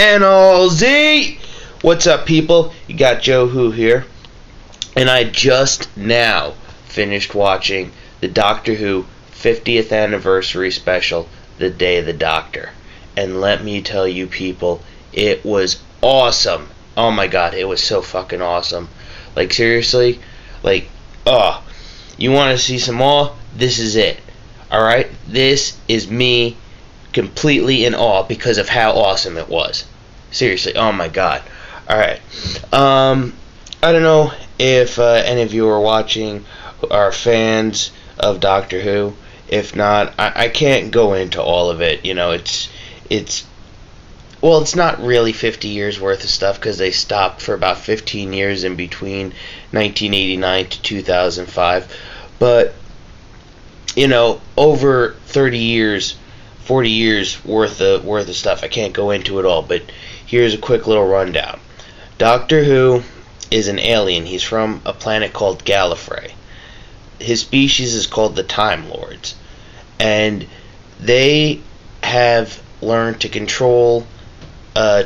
NLZ! What's up, people? You got Joe Who here. And I just now finished watching the Doctor Who 50th anniversary special, The Day of the Doctor. And let me tell you, people, it was awesome. Oh my god, it was so fucking awesome. Like, seriously? Like, you want to see some more? This is it. Alright? This is me completely in awe because of how awesome it was. Seriously, oh my god. Alright. I don't know if any of you are watching are fans of Doctor Who. If not, I can't go into all of it. You know, it's not really 50 years worth of stuff because they stopped for about 15 years in between 1989 to 2005. But, you know, over 30 years, 40 years worth of stuff. I can't go into it all, but here's a quick little rundown. Doctor Who is an alien. He's from a planet called Gallifrey. His species is called the Time Lords. And they have learned to control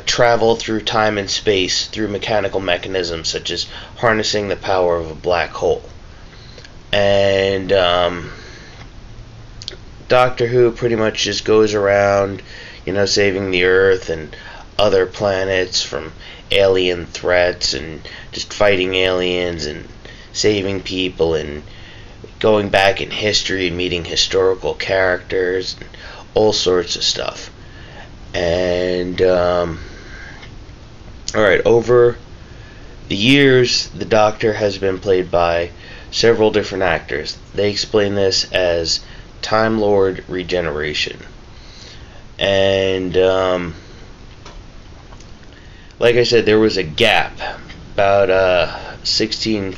travel through time and space through mechanical mechanisms such as harnessing the power of a black hole. And Doctor Who pretty much just goes around, you know, saving the Earth and other planets from alien threats and just fighting aliens and saving people and going back in history and meeting historical characters and all sorts of stuff. And alright, over the years, the Doctor has been played by several different actors. They explain this as Time Lord regeneration. And like I said, there was a gap about 16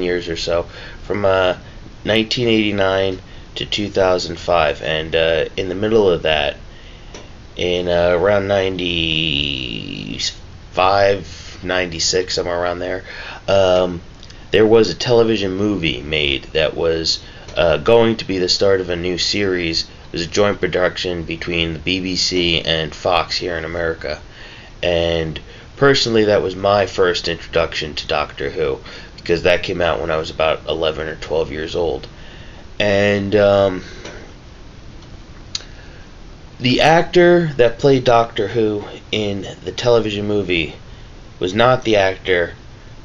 years or so from 1989 to 2005, and in the middle of that, in around 95, 96, somewhere around there, there was a television movie made that was going to be the start of a new series. It was a joint production between the BBC and Fox here in America. And personally, that was my first introduction to Doctor Who, because that came out when I was about 11 or 12 years old. And the actor that played Doctor Who in the television movie was not the actor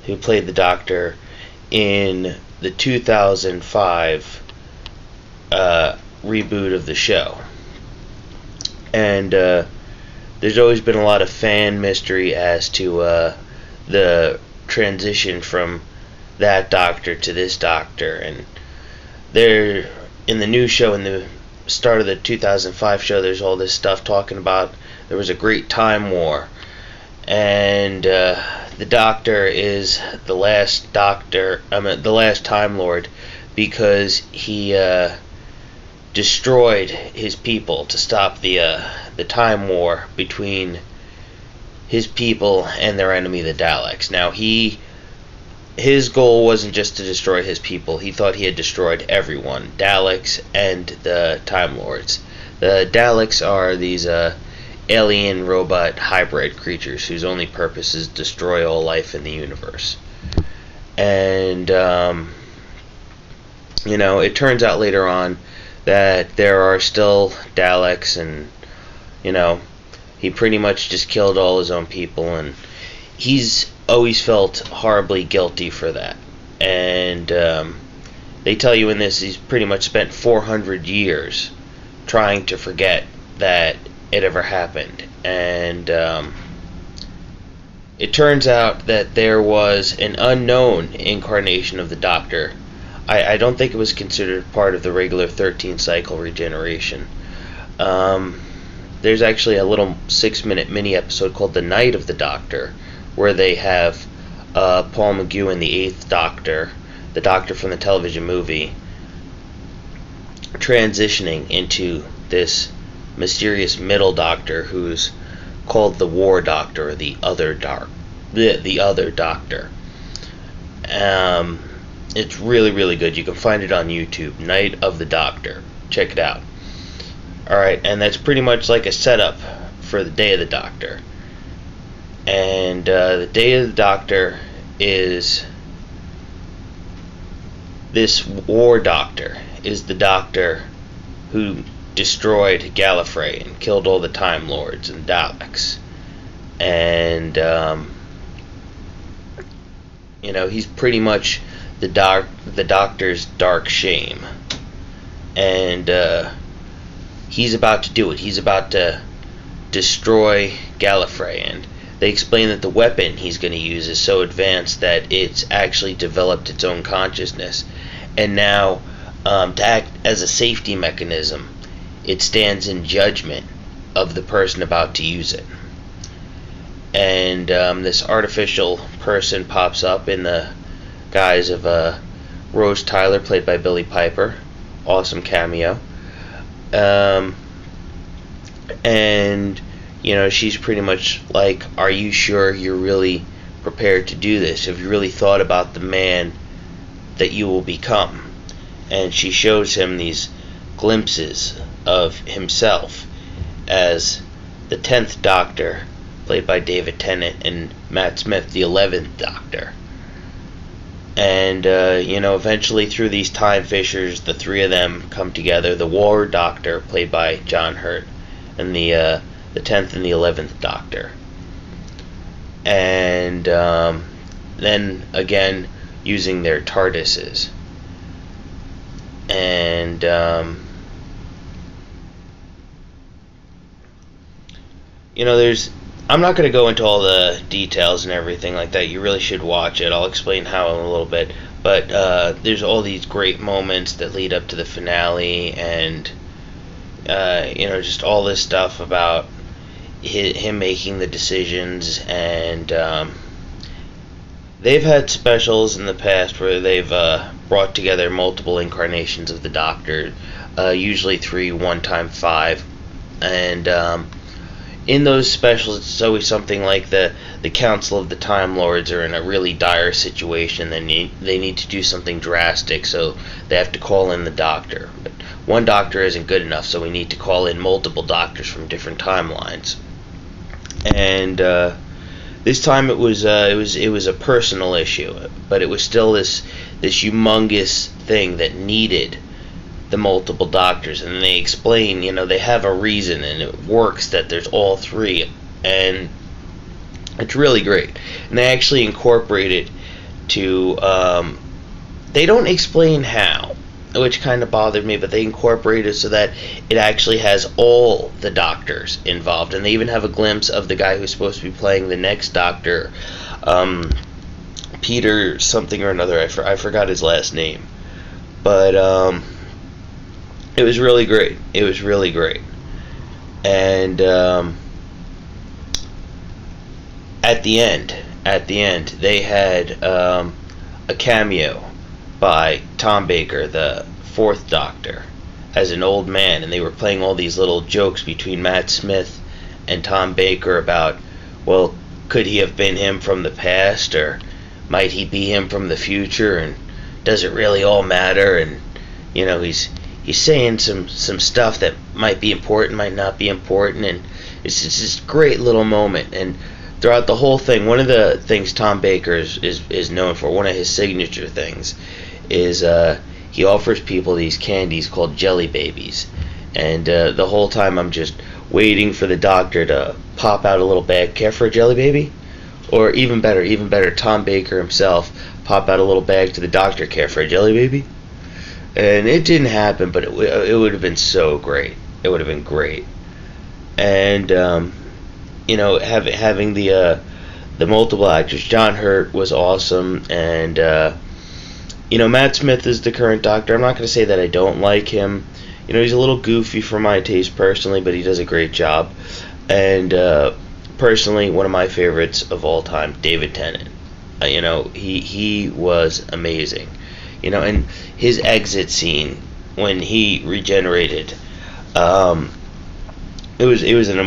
who played the Doctor in the 2005 reboot of the show. And there's always been a lot of fan mystery as to the transition from that Doctor to this Doctor. And there, in the new show, in the start of the 2005 show, there's all this stuff talking about there was a great time war, and the Doctor is the last Doctor, the last Time Lord, because he destroyed his people to stop the time war between his people and their enemy, the Daleks. Now, his goal wasn't just to destroy his people. He thought he had destroyed everyone, Daleks and the Time Lords. The Daleks are these alien robot hybrid creatures whose only purpose is to destroy all life in the universe. And you know, it turns out later on that there are still Daleks, and you know, he pretty much just killed all his own people, and he's always felt horribly guilty for that. And they tell you in this he's pretty much spent 400 years trying to forget that it ever happened. And it turns out that there was an unknown incarnation of the Doctor. I don't think it was considered part of the regular 13 cycle regeneration. There's actually a little 6-minute mini episode called The Night of the Doctor, where they have Paul McGowan, the 8th Doctor, the Doctor from the television movie, transitioning into this mysterious middle Doctor who's called the War Doctor, or the Other Doctor. It's really, really good. You can find it on YouTube, Night of the Doctor. Check it out. Alright, and that's pretty much like a setup for the Day of the Doctor. And the Day of the Doctor is this war doctor, is the doctor who destroyed Gallifrey and killed all the Time Lords and Daleks. And he's pretty much the Doctor's dark shame. And he's about to do it. He's about to destroy Gallifrey, and they explain that the weapon he's going to use is so advanced that it's actually developed its own consciousness, and now to act as a safety mechanism, it stands in judgment of the person about to use it. And this artificial person pops up in the guise of Rose Tyler, played by Billie Piper. Awesome cameo. And she's pretty much like, are you sure you're really prepared to do this? Have you really thought about the man that you will become? And she shows him these glimpses of himself as the 10th Doctor, played by David Tennant, and Matt Smith, the 11th Doctor. And eventually through these time fissures, the three of them come together. The War Doctor, played by John Hurt, and the 10th and the 11th Doctor. And then again using their TARDISes. And I'm not going to go into all the details and everything like that. You really should watch it. I'll explain how in a little bit. But there's all these great moments that lead up to the finale, and just all this stuff about him making the decisions. And they've had specials in the past where they've brought together multiple incarnations of the Doctor, usually 3, one time 5, and in those specials, it's always something like the Council of the Time Lords are in a really dire situation. They need to do something drastic, so they have to call in the Doctor. But one Doctor isn't good enough, so we need to call in multiple Doctors from different timelines. And this time it was a personal issue, but it was still this humongous thing that needed the multiple Doctors, and they explain, they have a reason, and it works that there's all three, and it's really great. And they actually incorporate it to, they don't explain how, which kind of bothered me, but they incorporate it so that it actually has all the Doctors involved, and they even have a glimpse of the guy who's supposed to be playing the next Doctor, Peter something or another, I forgot his last name, but it was really great. It was really great. And at the end, they had a cameo by Tom Baker, the 4th Doctor, as an old man, and they were playing all these little jokes between Matt Smith and Tom Baker about, well, could he have been him from the past, or might he be him from the future, and does it really all matter? And he's saying some stuff that might be important, might not be important, and it's just this great little moment. And throughout the whole thing, one of the things Tom Baker is known for, one of his signature things, is he offers people these candies called Jelly Babies. And the whole time I'm just waiting for the Doctor to pop out a little bag. Care for a Jelly Baby? Or even better, Tom Baker himself pop out a little bag to the Doctor. Care for a Jelly Baby? And it didn't happen, but it would have been so great. It would have been great. And having the multiple actors, John Hurt was awesome, and Matt Smith is the current Doctor. I'm not going to say that I don't like him. He's a little goofy for my taste personally, but he does a great job. And personally, one of my favorites of all time, David Tennant. He was amazing. And his exit scene when he regenerated, it was an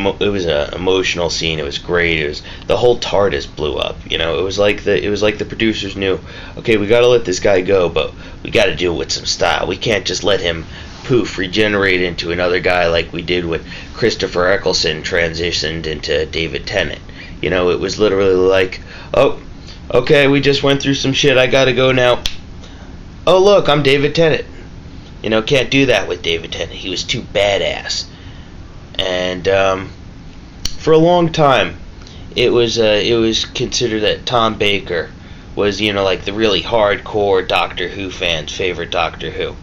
emotional scene. It was great. It was, the whole TARDIS blew up. It was like the producers knew, okay, we got to let this guy go, but we got to do it with some style. We can't just let him poof regenerate into another guy like we did when Christopher Eccleston transitioned into David Tennant. It was literally like, oh, okay, we just went through some shit, I gotta go now. Oh, look, I'm David Tennant. Can't do that with David Tennant. He was too badass. And for a long time, it was considered that Tom Baker was, like the really hardcore Doctor Who fans' favorite Doctor Who.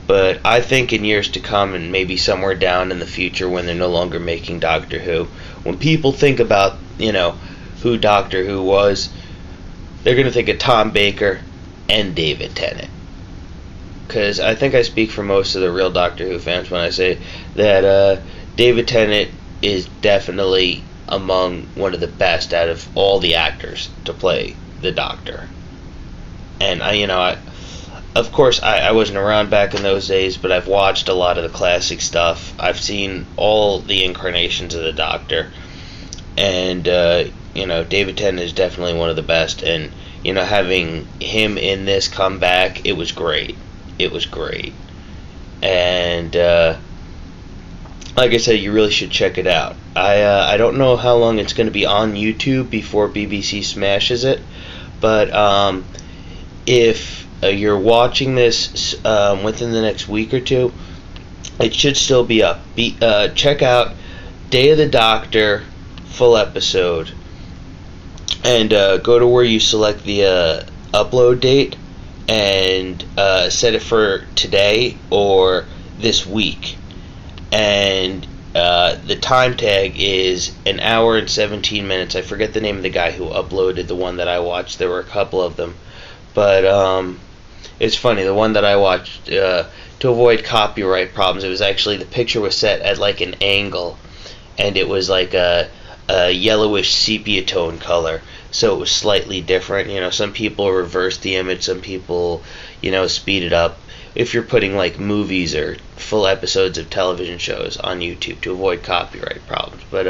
But I think in years to come, and maybe somewhere down in the future when they're no longer making Doctor Who, when people think about, who Doctor Who was, they're going to think of Tom Baker and David Tennant. Because I think I speak for most of the real Doctor Who fans when I say that David Tennant is definitely among one of the best out of all the actors to play the Doctor. And of course, I wasn't around back in those days, but I've watched a lot of the classic stuff. I've seen all the incarnations of the Doctor, and David Tennant is definitely one of the best. And having him in this comeback, it was great. It was great, and like I said, you really should check it out. I don't know how long it's going to be on YouTube before BBC smashes it, but if you're watching this within the next week or two, it should still be up. Check out Day of the Doctor full episode, and go to where you select the upload date and set it for today or this week. And the time tag is 1 hour and 17 minutes. I forget the name of the guy who uploaded the one that I watched. There were a couple of them. But it's funny, the one that I watched, to avoid copyright problems, it was actually, the picture was set at like an angle, and it was like a yellowish sepia tone color, so it was slightly different. Some people reverse the image, some people, speed it up. If you're putting like movies or full episodes of television shows on YouTube to avoid copyright problems. But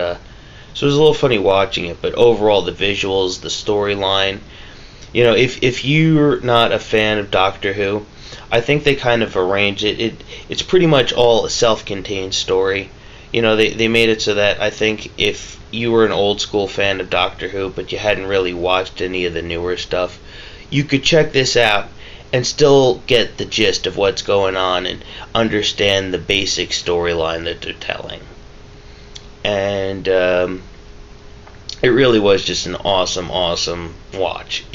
so it was a little funny watching it, but overall the visuals, the storyline, if you're not a fan of Doctor Who, I think they kind of arranged it. It's pretty much all a self-contained story. They made it so that I think if you were an old school fan of Doctor Who, but you hadn't really watched any of the newer stuff, you could check this out and still get the gist of what's going on and understand the basic storyline that they're telling. And it really was just an awesome watch,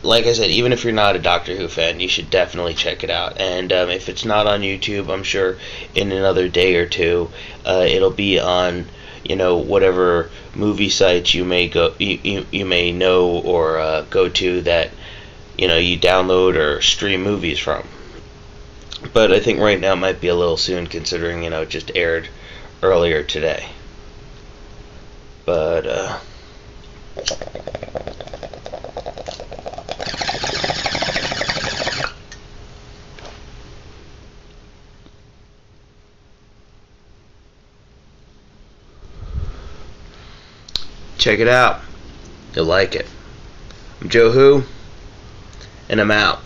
Like I said, even if you're not a Doctor Who fan, you should definitely check it out. And if it's not on YouTube, I'm sure in another day or two, it'll be on, whatever movie sites you may go, you may know or go to that, you download or stream movies from. But I think right now it might be a little soon, considering, it just aired earlier today. But check it out. You'll like it. I'm Joe Who, and I'm out.